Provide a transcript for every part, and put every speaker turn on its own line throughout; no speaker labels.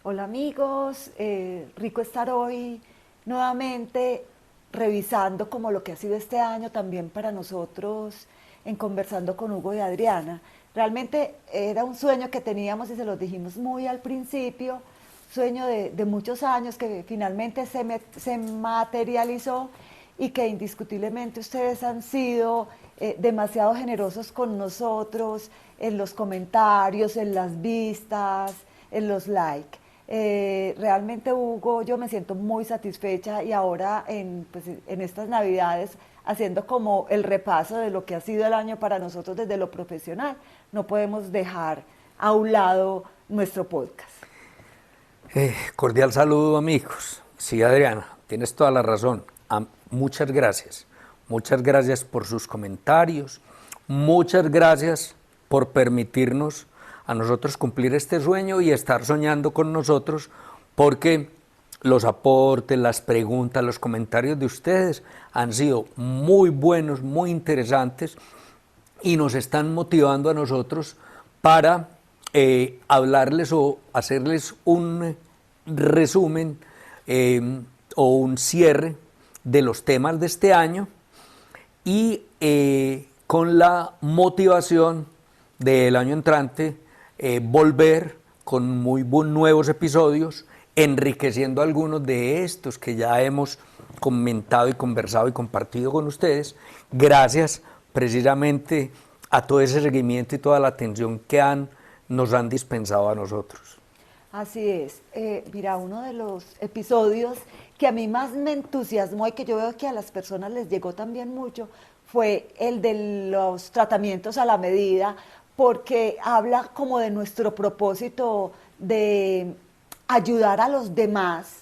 Hola amigos, rico estar hoy nuevamente revisando como lo que ha sido este año también para nosotros en conversando con Hugo y Adriana. Realmente era un sueño que teníamos y se los dijimos muy al principio, sueño de muchos años que finalmente se materializó y que indiscutiblemente ustedes han sido demasiado generosos con nosotros en los comentarios, en las vistas, en los likes. Realmente, Hugo, yo me siento muy satisfecha y ahora pues, en estas Navidades, haciendo como el repaso de lo que ha sido el año para nosotros desde lo profesional, no podemos dejar a un lado nuestro podcast.
Cordial saludo, amigos. Sí, Adriana, tienes toda la razón. Muchas gracias. Muchas gracias por sus comentarios. Muchas gracias por permitirnos a nosotros cumplir este sueño y estar soñando con nosotros, porque los aportes, las preguntas, los comentarios de ustedes han sido muy buenos, muy interesantes y nos están motivando a nosotros para hablarles o hacerles un resumen o un cierre de los temas de este año y con la motivación del año entrante volver con muy nuevos episodios, enriqueciendo algunos de estos que ya hemos comentado y conversado y compartido con ustedes, gracias precisamente a todo ese seguimiento y toda la atención que nos han dispensado a nosotros.
Así es. Mira, uno de los episodios que a mí más me entusiasmó y que yo veo que a las personas les llegó también mucho fue el de los tratamientos a la medida, porque habla como de nuestro propósito de ayudar a los demás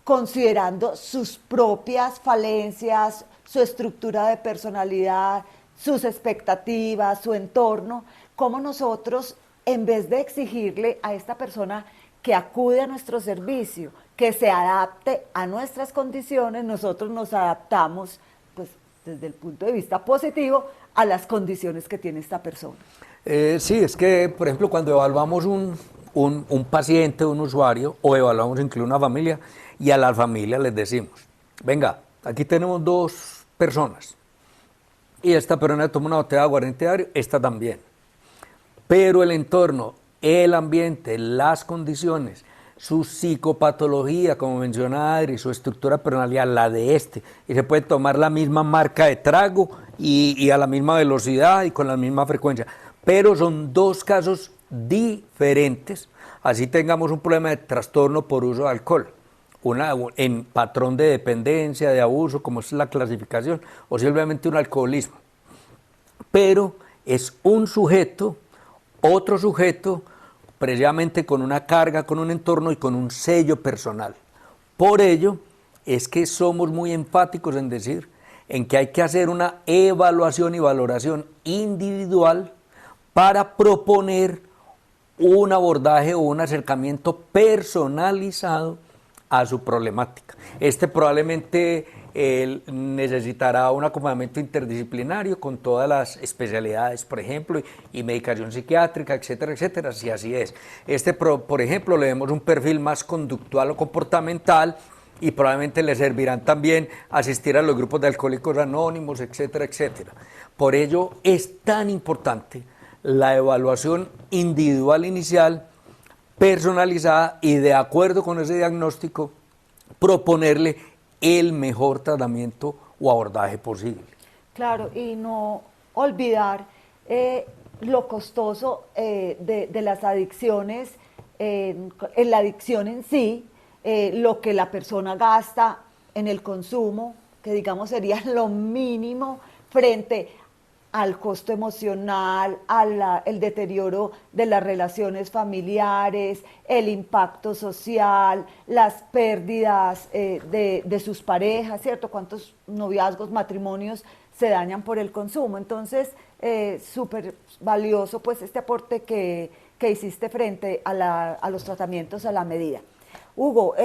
considerando sus propias falencias, su estructura de personalidad, sus expectativas, su entorno, cómo nosotros, en vez de exigirle a esta persona que acude a nuestro servicio, que se adapte a nuestras condiciones, nosotros nos adaptamos, pues desde el punto de vista positivo, a las condiciones que tiene esta persona.
Sí, es que, por ejemplo, cuando evaluamos un paciente, un usuario, o evaluamos incluso una familia, y a la familia les decimos, venga, aquí tenemos dos personas, y esta persona toma una botella de aguardiente diario, esta también. Pero el entorno, el ambiente, las condiciones, su psicopatología, como menciona Adri, su estructura de personalidad, la de y se puede tomar la misma marca de trago y a la misma velocidad y con la misma frecuencia, pero son dos casos diferentes, así tengamos un problema de trastorno por uso de alcohol, en patrón de dependencia, de abuso, como es la clasificación, o simplemente un alcoholismo, pero es un sujeto, otro sujeto, precisamente con una carga, con un entorno y con un sello personal. Por ello es que somos muy enfáticos en decir en que hay que hacer una evaluación y valoración individual para proponer un abordaje o un acercamiento personalizado a su problemática. Probablemente necesitará un acompañamiento interdisciplinario con todas las especialidades, por ejemplo, y medicación psiquiátrica, etcétera, etcétera, si así es. Por ejemplo, le vemos un perfil más conductual o comportamental y probablemente le servirán también asistir a los grupos de alcohólicos anónimos, etcétera, etcétera. Por ello es tan importante la evaluación individual inicial, personalizada y de acuerdo con ese diagnóstico, proponerle el mejor tratamiento o abordaje posible.
Claro, y no olvidar lo costoso de las adicciones, en la adicción en sí, lo que la persona gasta en el consumo, que digamos sería lo mínimo frente al costo emocional, el deterioro de las relaciones familiares, el impacto social, las pérdidas de sus parejas, ¿cierto? ¿Cuántos noviazgos, matrimonios se dañan por el consumo? Entonces, súper valioso pues este aporte que hiciste frente a los tratamientos a la medida. Hugo,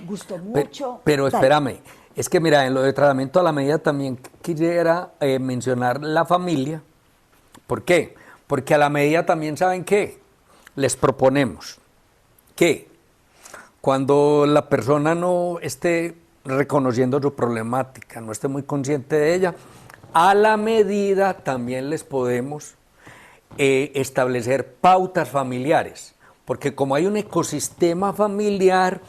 gustó mucho.
Pero
Dale.
espérame, es que mira, en lo de tratamiento a la medida también quisiera mencionar la familia. ¿Por qué? Porque a la medida también, ¿saben qué? Les proponemos que Cuando la persona no esté reconociendo su problemática, no esté muy consciente de ella, a la medida también les podemos establecer pautas familiares, porque como hay un ecosistema familiar,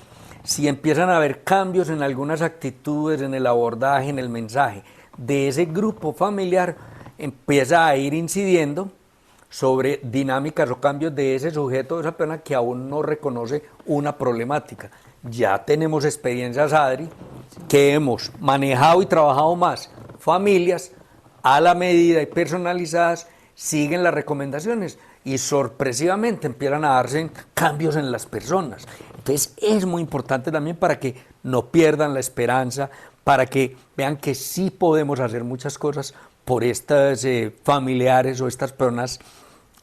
si empiezan a haber cambios en algunas actitudes, en el abordaje, en el mensaje de ese grupo familiar, empieza a ir incidiendo sobre dinámicas o cambios de ese sujeto, de esa persona que aún no reconoce una problemática. Ya tenemos experiencias, Adri, que hemos manejado y trabajado más familias a la medida y personalizadas, siguen las recomendaciones y sorpresivamente empiezan a darse cambios en las personas. Entonces es muy importante también para que no pierdan la esperanza, para que vean que sí podemos hacer muchas cosas por estas familiares o estas personas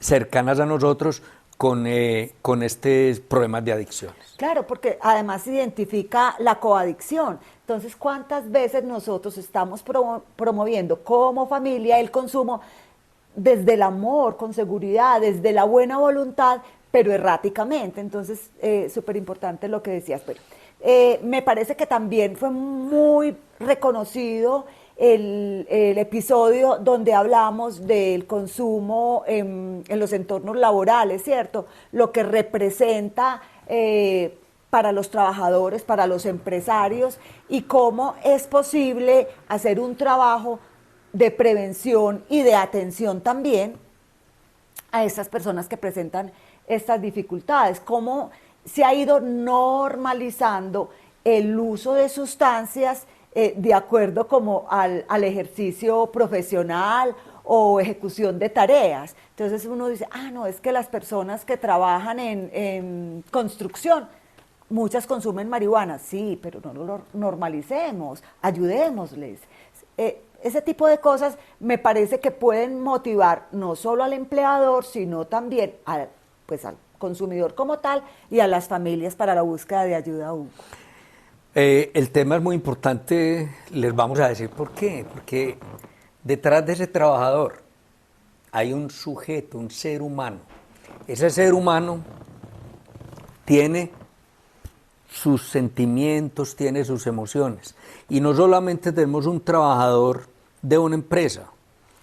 cercanas a nosotros con estos problemas de adicciones.
Claro, porque además identifica la coadicción. Entonces, ¿cuántas veces nosotros estamos promoviendo como familia el consumo desde el amor, con seguridad, desde la buena voluntad, pero erráticamente? Entonces, súper importante lo que decías. Pero, me parece que también fue muy reconocido el episodio donde hablamos del consumo en los entornos laborales, ¿cierto? Lo que representa para los trabajadores, para los empresarios, y cómo es posible hacer un trabajo de prevención y de atención también a estas personas que presentan estas dificultades, cómo se ha ido normalizando el uso de sustancias de acuerdo como al ejercicio profesional o ejecución de tareas. Entonces uno dice, no, es que las personas que trabajan en construcción, muchas consumen marihuana. Sí, pero no lo normalicemos, ayudémosles. Ese tipo de cosas me parece que pueden motivar no solo al empleador, sino también al consumidor como tal y a las familias para la búsqueda de ayuda.
El tema es muy importante, les vamos a decir por qué. Porque detrás de ese trabajador hay un sujeto, un ser humano. Ese ser humano tiene sus sentimientos, tiene sus emociones. Y no solamente tenemos un trabajador de una empresa,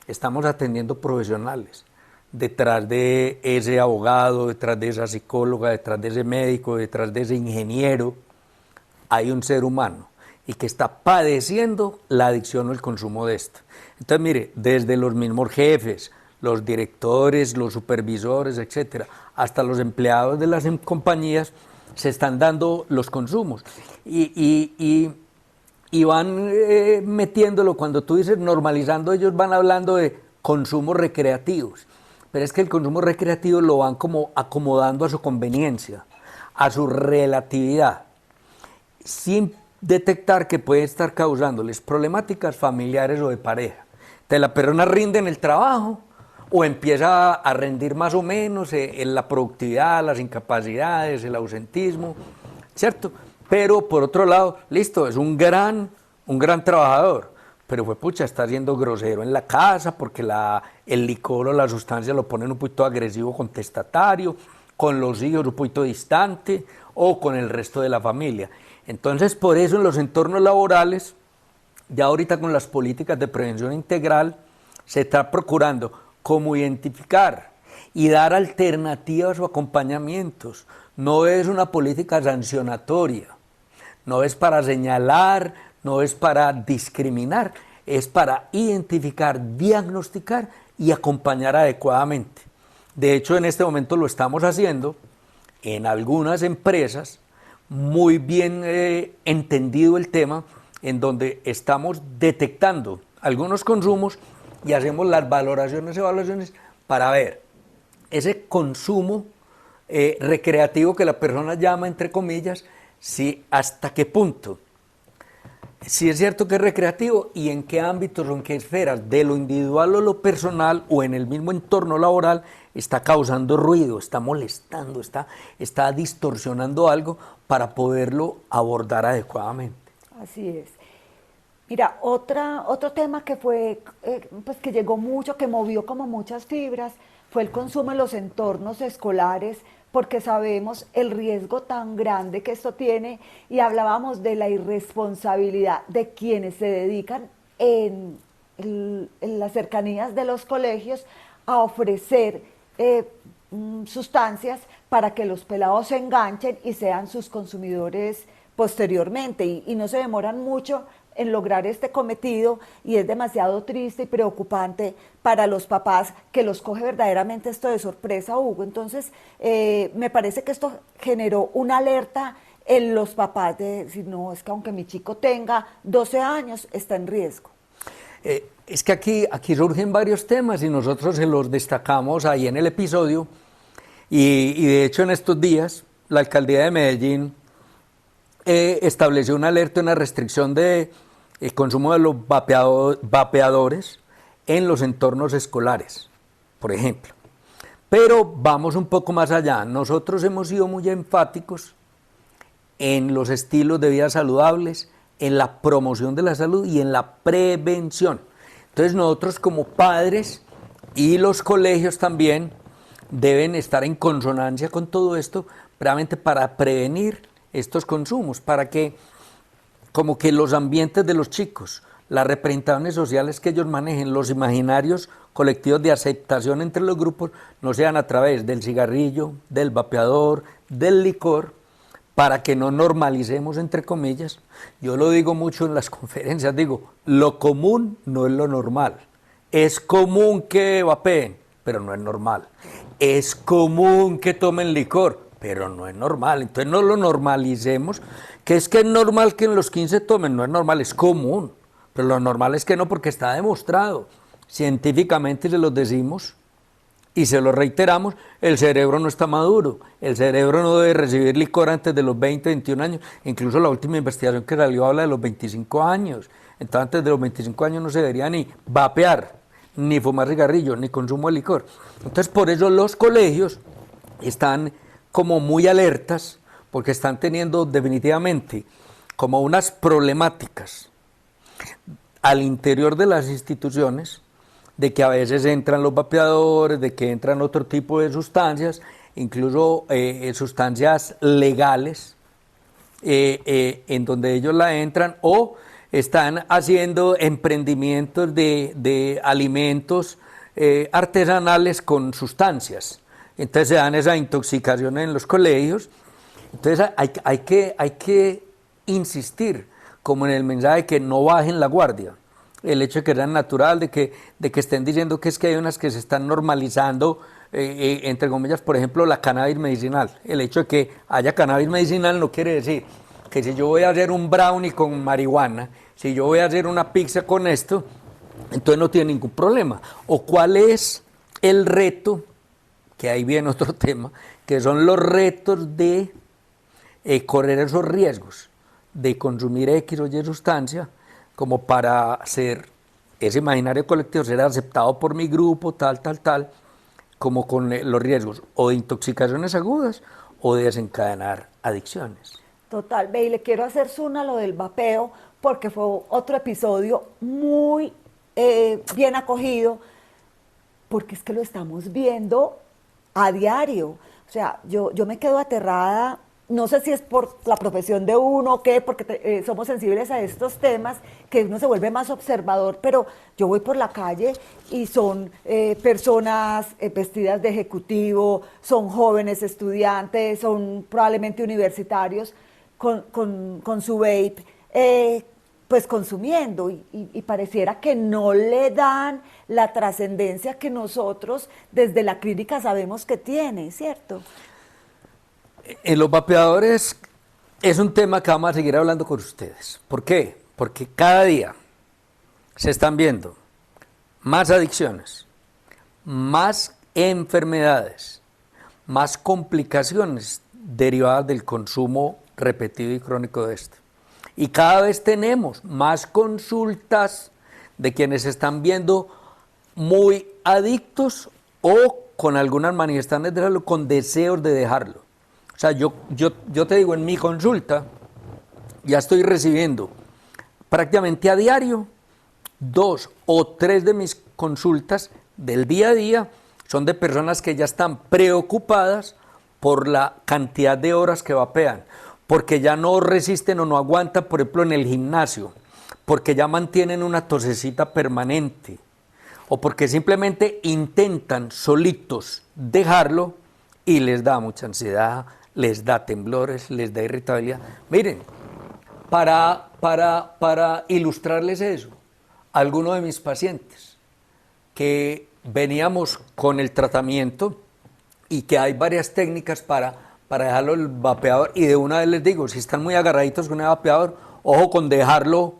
estamos atendiendo profesionales. Detrás de ese abogado, detrás de esa psicóloga, detrás de ese médico, detrás de ese ingeniero, hay un ser humano y que está padeciendo la adicción o el consumo de esto. Entonces, mire, desde los mismos jefes, los directores, los supervisores, etcétera, hasta los empleados de las compañías, se están dando los consumos y van metiéndolo. Cuando tú dices normalizando, ellos van hablando de consumos recreativos, pero es que el consumo recreativo lo van como acomodando a su conveniencia, a su relatividad, sin detectar que puede estar causándoles problemáticas familiares o de pareja. Entonces la persona rinde en el trabajo o empieza a rendir más o menos en la productividad, las incapacidades, el ausentismo, ¿cierto? Pero por otro lado, listo, es un gran trabajador, pero está siendo grosero en la casa porque el licor o la sustancia lo ponen un poquito agresivo, contestatario, con los hijos un poquito distante o con el resto de la familia. Entonces, por eso en los entornos laborales, ya ahorita con las políticas de prevención integral, se está procurando cómo identificar y dar alternativas o acompañamientos. No es una política sancionatoria, no es para señalar, no es para discriminar, es para identificar, diagnosticar y acompañar adecuadamente. De hecho, en este momento lo estamos haciendo en algunas empresas, muy bien entendido el tema, en donde estamos detectando algunos consumos y hacemos las evaluaciones para ver ese consumo recreativo que la persona llama, entre comillas, si hasta qué punto, si es cierto que es recreativo y en qué ámbitos o en qué esferas, de lo individual o lo personal o en el mismo entorno laboral, está causando ruido, está molestando, está distorsionando algo para poderlo abordar adecuadamente.
Así es. Mira, otro tema que fue, que llegó mucho, que movió como muchas fibras, fue el consumo en los entornos escolares porque sabemos el riesgo tan grande que esto tiene y hablábamos de la irresponsabilidad de quienes se dedican en las cercanías de los colegios a ofrecer sustancias para que los pelados se enganchen y sean sus consumidores posteriormente y no se demoran mucho en lograr este cometido y es demasiado triste y preocupante para los papás que los coge verdaderamente esto de sorpresa, Hugo. Entonces, me parece que esto generó una alerta en los papás de decir, no, es que aunque mi chico tenga 12 años, está en riesgo.
Es que aquí surgen varios temas y nosotros se los destacamos ahí en el episodio y de hecho en estos días la alcaldía de Medellín estableció una alerta, una restricción de el consumo de los vapeadores en los entornos escolares, por ejemplo. Pero vamos un poco más allá. Nosotros hemos sido muy enfáticos en los estilos de vida saludables, en la promoción de la salud y en la prevención. Entonces nosotros como padres y los colegios también deben estar en consonancia con todo esto, precisamente para prevenir estos consumos, para que como que los ambientes de los chicos, las representaciones sociales que ellos manejen, los imaginarios colectivos de aceptación entre los grupos, no sean a través del cigarrillo, del vapeador, del licor, para que no normalicemos, entre comillas. Yo lo digo mucho en las conferencias, digo, lo común no es lo normal. Es común que vapeen, pero no es normal. Es común que tomen licor, pero no es normal. Entonces no lo normalicemos, que es normal que en los 15 tomen, no es normal, es común. Pero lo normal es que no, porque está demostrado. Científicamente se los decimos y se lo reiteramos, el cerebro no está maduro, el cerebro no debe recibir licor antes de los 20, 21 años, incluso la última investigación que salió habla de los 25 años, entonces antes de los 25 años no se debería ni vapear, ni fumar cigarrillo, ni consumo de licor. Entonces por eso los colegios están como muy alertas, porque están teniendo definitivamente como unas problemáticas al interior de las instituciones, de que a veces entran los vapeadores, de que entran otro tipo de sustancias, incluso sustancias legales, en donde ellos la entran, o están haciendo emprendimientos de alimentos artesanales con sustancias. Entonces se dan esa intoxicación en los colegios. Entonces hay que insistir como en el mensaje que no bajen la guardia. El hecho de que sea natural, de que estén diciendo que es que hay unas que se están normalizando, entre comillas, por ejemplo, la cannabis medicinal. El hecho de que haya cannabis medicinal no quiere decir que si yo voy a hacer un brownie con marihuana, si yo voy a hacer una pizza con esto, entonces no tiene ningún problema. O cuál es el reto, que ahí viene otro tema, que son los retos de correr esos riesgos, de consumir X o Y sustancia, como para ser ese imaginario colectivo, ser aceptado por mi grupo, tal, como con los riesgos o de intoxicaciones agudas o de desencadenar adicciones.
Total, ve, y le quiero hacer zona lo del vapeo, porque fue otro episodio muy bien acogido, porque es que lo estamos viendo a diario. O sea, yo me quedo aterrada. No sé si es por la profesión de uno o qué, porque somos sensibles a estos temas, que uno se vuelve más observador, pero yo voy por la calle y son personas vestidas de ejecutivo, son jóvenes estudiantes, son probablemente universitarios con su vape, pues consumiendo y pareciera que no le dan la trascendencia que nosotros desde la clínica sabemos que tiene, ¿cierto?
En los vapeadores es un tema que vamos a seguir hablando con ustedes. ¿Por qué? Porque cada día se están viendo más adicciones, más enfermedades, más complicaciones derivadas del consumo repetido y crónico de esto. Y cada vez tenemos más consultas de quienes se están viendo muy adictos o con algunas manifestaciones de salud, con deseos de dejarlo. O sea, yo te digo, en mi consulta ya estoy recibiendo prácticamente a diario 2 o 3 de mis consultas del día a día son de personas que ya están preocupadas por la cantidad de horas que vapean, porque ya no resisten o no aguantan, por ejemplo, en el gimnasio, porque ya mantienen una tosecita permanente, o porque simplemente intentan solitos dejarlo y les da mucha ansiedad, les da temblores, les da irritabilidad. Miren, para ilustrarles eso, algunos de mis pacientes que veníamos con el tratamiento y que hay varias técnicas para dejarlo el vapeador, y de una vez les digo, si están muy agarraditos con el vapeador, ojo con dejarlo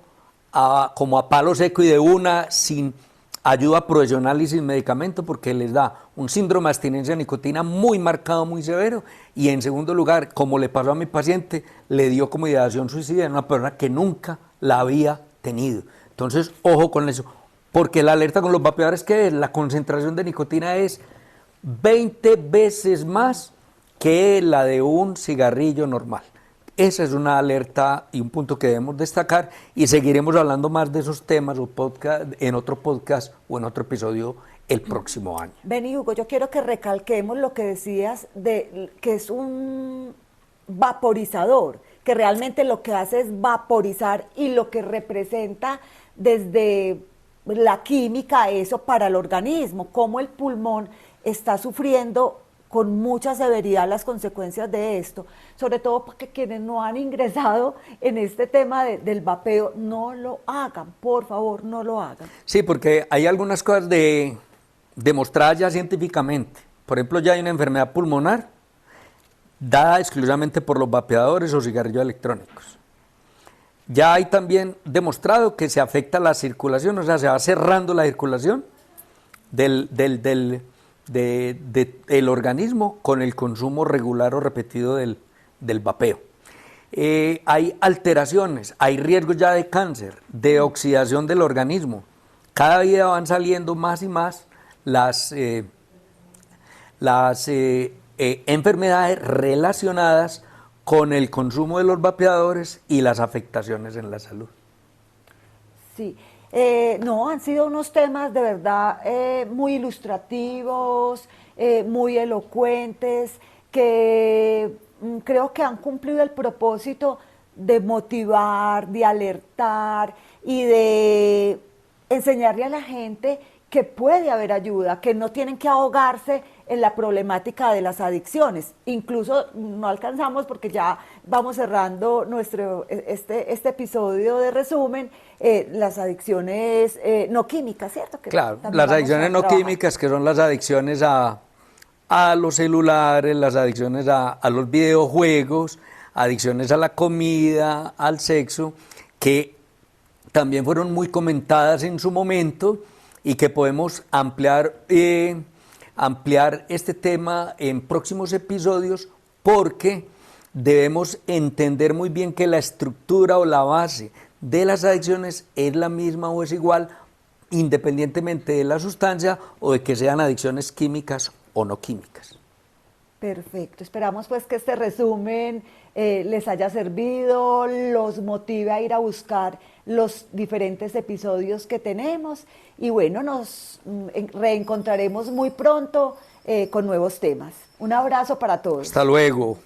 como a palo seco y de una, sin ayuda profesional y sin medicamento, porque les da un síndrome de abstinencia de nicotina muy marcado, muy severo, y en segundo lugar, como le pasó a mi paciente, le dio como ideación suicida en una persona que nunca la había tenido. Entonces, ojo con eso, porque la alerta con los vapeadores, que es la concentración de nicotina es 20 veces más que la de un cigarrillo normal. Esa es una alerta y un punto que debemos destacar, y seguiremos hablando más de esos temas o en otro podcast o en otro episodio el próximo año.
Ven, Hugo, yo quiero que recalquemos lo que decías de que es un vaporizador, que realmente lo que hace es vaporizar, y lo que representa desde la química eso para el organismo, cómo el pulmón está sufriendo con mucha severidad las consecuencias de esto, sobre todo porque quienes no han ingresado en este tema del vapeo, no lo hagan, por favor, no lo hagan.
Sí, porque hay algunas cosas demostradas ya científicamente. Por ejemplo, ya hay una enfermedad pulmonar dada exclusivamente por los vapeadores o cigarrillos electrónicos. Ya hay también demostrado que se afecta la circulación, o sea, se va cerrando la circulación del organismo con el consumo regular o repetido del vapeo. Hay alteraciones, hay riesgos ya de cáncer, de oxidación del organismo. Cada día van saliendo más y más las enfermedades relacionadas con el consumo de los vapeadores y las afectaciones en la salud.
Sí, no, han sido unos temas de verdad muy ilustrativos, muy elocuentes, que creo que han cumplido el propósito de motivar, de alertar y de enseñarle a la gente que puede haber ayuda, que no tienen que ahogarse en la problemática de las adicciones. Incluso no alcanzamos, porque ya vamos cerrando este episodio de resumen, las adicciones no químicas, ¿cierto? Que
claro, las adicciones no químicas, que son las adicciones a los celulares, las adicciones a los videojuegos, adicciones a la comida, al sexo, que también fueron muy comentadas en su momento, y que podemos ampliar este tema en próximos episodios, porque debemos entender muy bien que la estructura o la base de las adicciones es la misma o es igual, independientemente de la sustancia o de que sean adicciones químicas o no químicas.
Perfecto, esperamos pues que este resumen les haya servido, los motive a ir a buscar los diferentes episodios que tenemos, y bueno, nos reencontraremos muy pronto con nuevos temas. Un abrazo para todos.
Hasta luego.